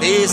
20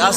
10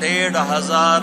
1500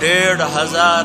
1500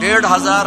1500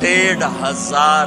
1500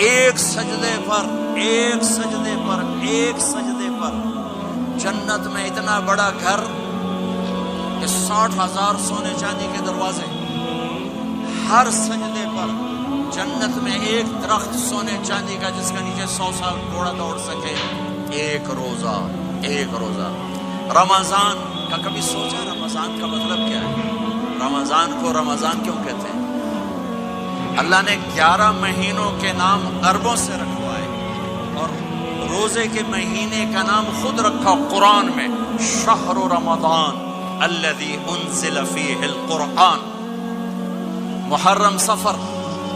ایک سجدے پر جنت میں اتنا بڑا گھر کہ 60,000 سونے چاندی کے دروازے، ہر سجدے پر جنت میں ایک درخت سونے چاندی کا جس کا نیچے 100 سال گھوڑا دوڑ سکے، ایک روزہ۔ رمضان کا کبھی سوچا رمضان کا مطلب کیا ہے؟ رمضان کو رمضان کیوں کہتے ہیں؟ اللہ نے 11 مہینوں کے نام عربوں سے رکھوائے اور روزے کے مہینے کا نام خود رکھا قرآن میں، شہر رمضان الذی انزل فیہ القرآن۔ محرم، صفر،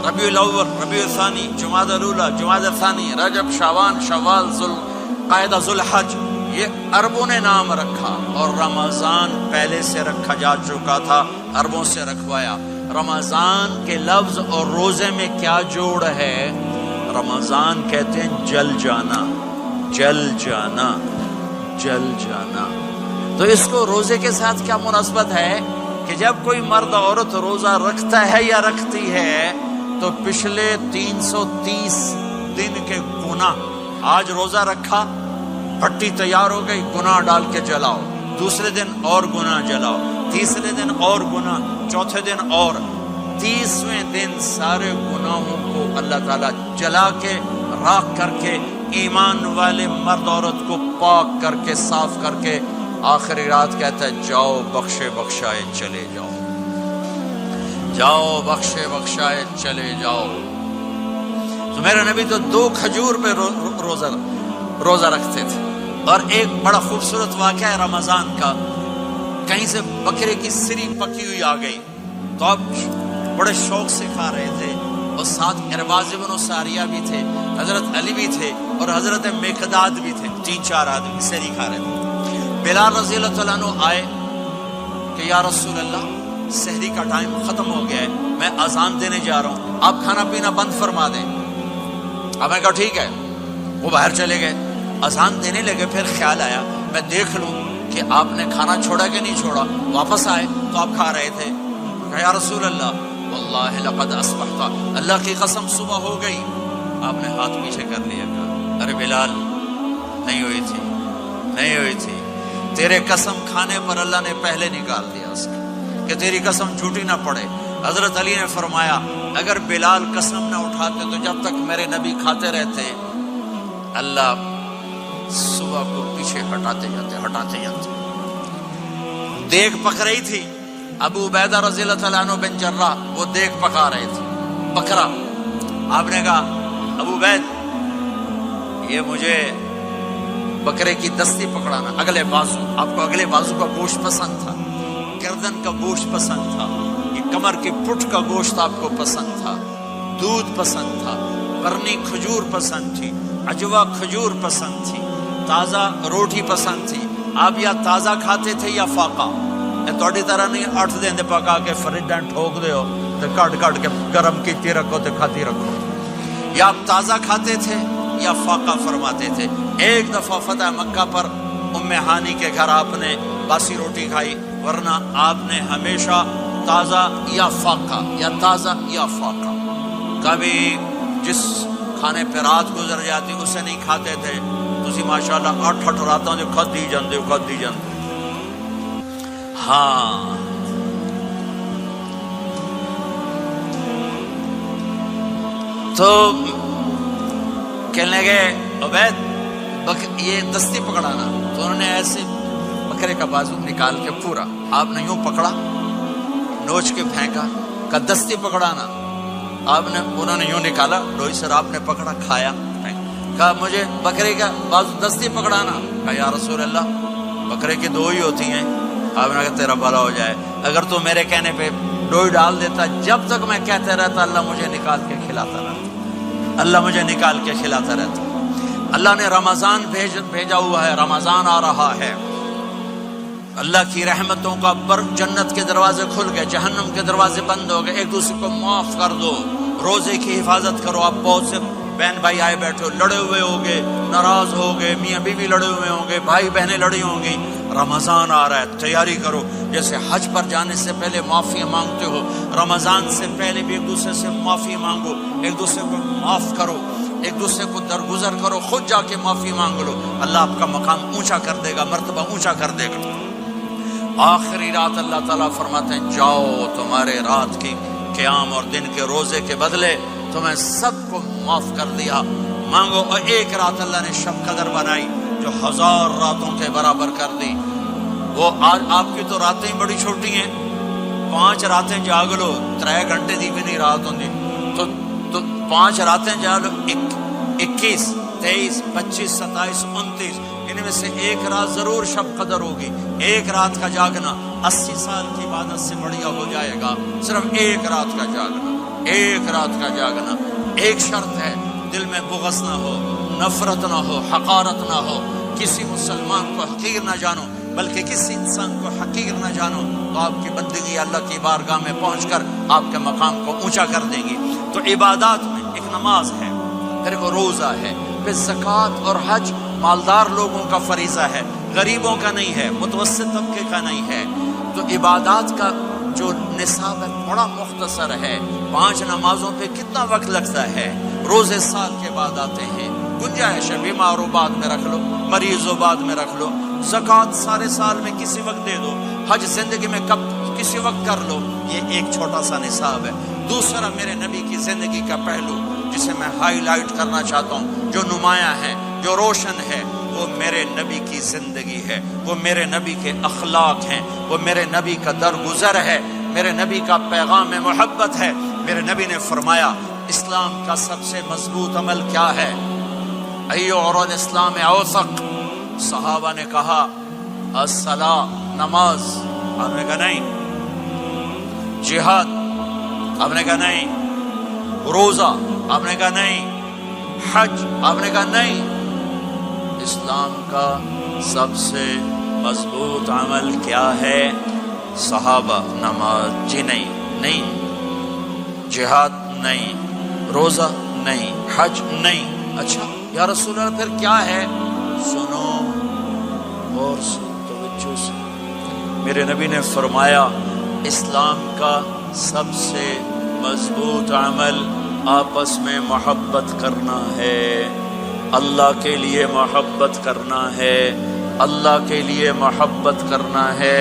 ربیع الاول، ربیع الثانی، جمادی الاولی، جمادی الثانی، رجب، شعبان، شوال، ذوالقعدہ، ذوالحج، یہ عربوں نے نام رکھا، اور رمضان پہلے سے رکھا جا چکا تھا، عربوں سے رکھوایا۔ رمضان کے لفظ اور روزے میں کیا جوڑ ہے؟ رمضان کہتے ہیں جل جانا، جل جانا، جل جانا۔ تو اس کو روزے کے ساتھ کیا مناسبت ہے کہ جب کوئی مرد عورت روزہ رکھتا ہے یا رکھتی ہے تو پچھلے 330 دن کے گناہ، آج روزہ رکھا، پھٹی تیار ہو گئی، گناہ ڈال کے جلاؤ، دوسرے دن اور گناہ جلاؤ، تیسرے دن اور گناہ، چوتھے دن اور، 30ویں دن سارے گناہوں کو اللہ تعالیٰ جلا کے، راکھ کر کے، ایمان والے مرد عورت کو پاک کر کے، صاف کر کے، آخری رات کہتا ہے جاؤ بخشے بخشائے چلے جاؤ، جاؤ بخشے بخشائے چلے جاؤ۔ تو میرے نبی تو 2 کھجور پہ روزہ رکھتے تھے۔ اور ایک بڑا خوبصورت واقعہ ہے رمضان کا، کہیں سے بکرے کی سری پکی ہوئی آ گئی تو آپ بڑے شوق سے کھا رہے تھے، اور ساتھ ارباز بن ساریہ بھی تھے، حضرت علی بھی تھے، اور حضرت مقداد بھی تھے، 3-4 آدمی سری کھا رہے تھے۔ بلال رضی اللہ تعالیٰ عنہ آئے کہ یا رسول اللہ سحری کا ٹائم ختم ہو گیا ہے، میں اذان دینے جا رہا ہوں، آپ کھانا پینا بند فرما دیں۔ اب میں کہا ٹھیک ہے، وہ باہر چلے گئے، اذان دینے لگے، پھر خیال آیا میں دیکھ لوں کہ آپ نے کھانا چھوڑا کہ نہیں چھوڑا، واپس آئے تو آپ کھا رہے تھے۔ کہا یا رسول اللہ واللہ لقد اصبحت، اللہ کی قسم صبح ہو گئی۔ آپ نے ہاتھ پیچھے کر لیا، کہا ارے بلال نہیں ہوئی تھی، تیرے قسم کھانے پر اللہ نے پہلے نکال دیا اس کو کہ تیری قسم جھوٹی نہ پڑے۔ حضرت علی نے فرمایا اگر بلال قسم نہ اٹھاتے تو جب تک میرے نبی کھاتے رہتے اللہ صبح کو پیچھے ہٹاتے جاتے۔ دیگ پک رہی تھی، ابو عبیدہ رضی اللہ تعالیٰ عنہ بن جراح وہ دیگ پکا رہے تھے، بکرا۔ آپ نے کہا ابو عبید یہ مجھے بکرے کی دستی پکڑانا، اگلے بازو، آپ کو اگلے بازو کا گوشت پسند تھا، گردن کا گوشت پسند تھا، یہ کمر کے پٹ کا گوشت آپ کو پسند تھا، دودھ پسند تھا، قرنی کھجور پسند تھی، عجوا کھجور پسند تھی، تازہ روٹی پسند تھی۔ آپ یا تازہ کھاتے تھے یا فاقہ، تھوڑی طرح نہیں 8 دن پکا کے فریج ٹھوک دے ہو تو کٹ کے گرم کیتی رکھو تو کھاتی رکھو، یا آپ تازہ کھاتے تھے یا فاقہ فرماتے تھے۔ ایک دفعہ فتح مکہ پر ام ہانی کے گھر آپ نے باسی روٹی کھائی، ورنہ آپ نے ہمیشہ تازہ یا فاقہ، یا تازہ یا فاقہ، کبھی جس کھانے پہ رات گزر جاتی اسے نہیں کھاتے تھے۔ تسی ماشاءاللہ 8 راتاں جو کھدی جاندے ہو۔ ہاں تو کہنے لگے عبید یہ دستی پکڑانا، تو انہوں نے ایسے بکرے کا بازو نکال کے پورا آپ نے یوں پکڑا، نوچ کے پھینکا، کہ دستی پکڑانا، انہوں نے یوں نکالا ڈوئی سر، آپ نے پکڑا، کھایا، کہا مجھے بکرے کا بازو دستی پکڑانا۔ کہا یا رسول اللہ بکرے کی 2 ہی ہوتی ہیں۔ آپ نے کہا تیرا بھلا ہو جائے، اگر تو میرے کہنے پہ ڈوئی ڈال دیتا، جب تک میں کہتے رہتا اللہ مجھے نکال کے کھلاتا رہتا۔ اللہ نے رمضان بھیجا ہوا ہے، رمضان آ رہا ہے، اللہ کی رحمتوں کا جنت کے دروازے کھل گئے، جہنم کے دروازے بند ہو گئے، ایک دوسرے کو معاف کر دو، روزے کی حفاظت کرو۔ آپ بہت سے بہن بھائی آئے بیٹھے ہو، لڑے ہوئے ہو گے، ناراض ہو گئے، میاں بیوی لڑے ہوئے ہوں گے، بھائی بہنیں لڑی ہوں گی، رمضان آ رہا ہے، تیاری کرو. جیسے حج پر جانے سے پہلے معافی مانگتے ہو، رمضان سے پہلے بھی ایک دوسرے سے معافی مانگو، ایک دوسرے کو معاف کرو، ایک دوسرے کو درگزر کرو، خود جا کے معافی مانگ لو. اللہ آپ کا مقام اونچا کر دے گا، مرتبہ اونچا کر دے گا. آخری رات اللہ تعالیٰ فرماتے ہیں جاؤ، تمہارے رات کی قیام اور دن کے روزے کے بدلے تمہیں سب کو معاف کر دیا. مانگو. اور ایک رات اللہ نے شب قدر بنائی جو 1000 راتوں کے برابر کر دی. وہ آج آپ کی تو راتیں ہی بڑی چھوٹی ہیں، 5 راتیں جاگ لو، 3 گھنٹے دی بھی نہیں رات ہوندی، تو 5 راتیں جاگ لو، 21 23 25 27 29، ان میں سے ایک رات ضرور شب قدر ہوگی. ایک رات کا جاگنا 80 سال کی عبادت سے بڑھیا ہو جائے گا. صرف ایک رات کا جاگنا، ایک رات کا جاگنا. ایک شرط ہے، دل میں بغض نہ ہو، نفرت نہ ہو، حقارت نہ ہو. کسی مسلمان کو حقیر نہ جانو، بلکہ کسی انسان کو حقیر نہ جانو، تو آپ کی بندگی اللہ کی بارگاہ میں پہنچ کر آپ کے مقام کو اونچا کر دیں گی. تو عبادات میں ایک نماز ہے، پھر ایک روزہ ہے، پھر زکوٰۃ اور حج مالدار لوگوں کا فریضہ ہے، غریبوں کا نہیں ہے، متوسط طبقے کا نہیں ہے. تو عبادات کا جو نصاب ہے بڑا مختصر ہے. 5 نمازوں پہ کتنا وقت لگتا ہے؟ روزے سال کے بعد آتے ہیں، گنجائش ہے، بیمار ہو بعد میں رکھ لو، مریض ہو بعد میں رکھ لو. زکوٰۃ سارے سال میں کسی وقت دے دو، حج زندگی میں کب کسی وقت کر لو. یہ ایک چھوٹا سا نصاب ہے. دوسرا میرے نبی کی زندگی کا پہلو جسے میں ہائی لائٹ کرنا چاہتا ہوں، جو نمایاں ہے، جو روشن ہے، وہ میرے نبی کی زندگی ہے، وہ میرے نبی کے اخلاق ہیں، وہ میرے نبی کا درگزر ہے، میرے نبی کا پیغام محبت ہے. میرے نبی نے فرمایا اسلام کا سب سے مضبوط عمل کیا ہے؟ ایو اور الاسلام اوثق. صحابہ نے کہا الصلاۃ، نماز. آپ نے کہا نہیں. جہاد. آپ نے کہا نہیں. روزہ. آپ نے کہا نہیں. حج. آپ نے کہا نہیں. اسلام کا سب سے مضبوط عمل کیا ہے؟ صحابہ. نماز. جی نہیں. جہاد نہیں. روزہ نہیں. حج نہیں. اچھا یا رسول اللہ پھر کیا ہے؟ سنو اور توجہ سے. میرے نبی نے فرمایا اسلام کا سب سے مضبوط عمل آپس میں محبت کرنا ہے. اللہ کے لیے محبت کرنا ہے، اللہ کے لیے محبت کرنا ہے،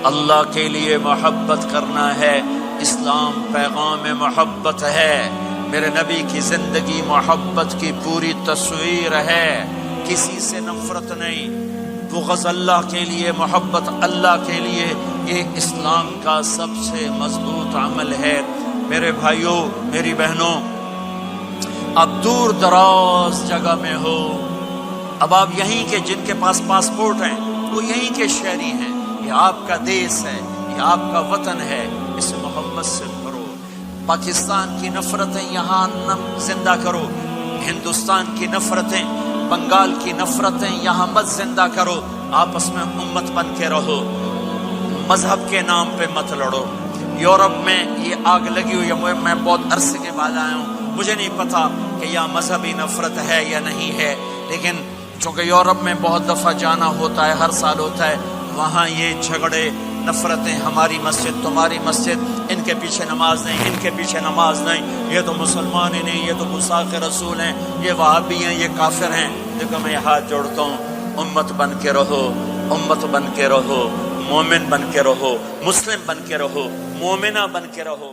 اللہ کے لیے محبت کرنا ہے. اسلام پیغام محبت ہے. میرے نبی کی زندگی محبت کی پوری تصویر ہے. کسی سے نفرت نہیں، بغض اللہ کے لیے، محبت اللہ کے لیے. یہ اسلام کا سب سے مضبوط عمل ہے. میرے بھائیوں، میری بہنوں، اب دور دراز جگہ میں ہو، اب آپ یہیں کے جن کے پاس پاسپورٹ ہیں وہ یہیں کے شہری ہیں. یہ آپ کا دیس ہے، یہ آپ کا وطن ہے. اسے محبت سے بھرو. پاکستان کی نفرتیں یہاں زندہ کرو، ہندوستان کی نفرتیں، بنگال کی نفرتیں یہاں مت زندہ کرو. آپس میں امت بن کے رہو، مذہب کے نام پہ مت لڑو. یورپ میں یہ آگ لگی ہوئی ہے. میں بہت عرصے کے بعد آیا ہوں، مجھے نہیں پتا کہ یہاں مذہبی نفرت ہے یا نہیں ہے، لیکن چونکہ یورپ میں بہت دفعہ جانا ہوتا ہے، ہر سال ہوتا ہے، وہاں یہ جھگڑے، نفرتیں، ہماری مسجد تمہاری مسجد، ان کے پیچھے نماز نہیں، ان کے پیچھے نماز نہیں، یہ تو مسلمان ہی نہیں، یہ تو گستاخ رسول ہیں، یہ وہابی ہیں، یہ کافر ہیں. دیکھو میں ہاتھ جوڑتا ہوں، امت بن کے رہو، امت بن کے رہو، مومن بن کے رہو، مسلم بن کے رہو، مومنہ بن کے رہو.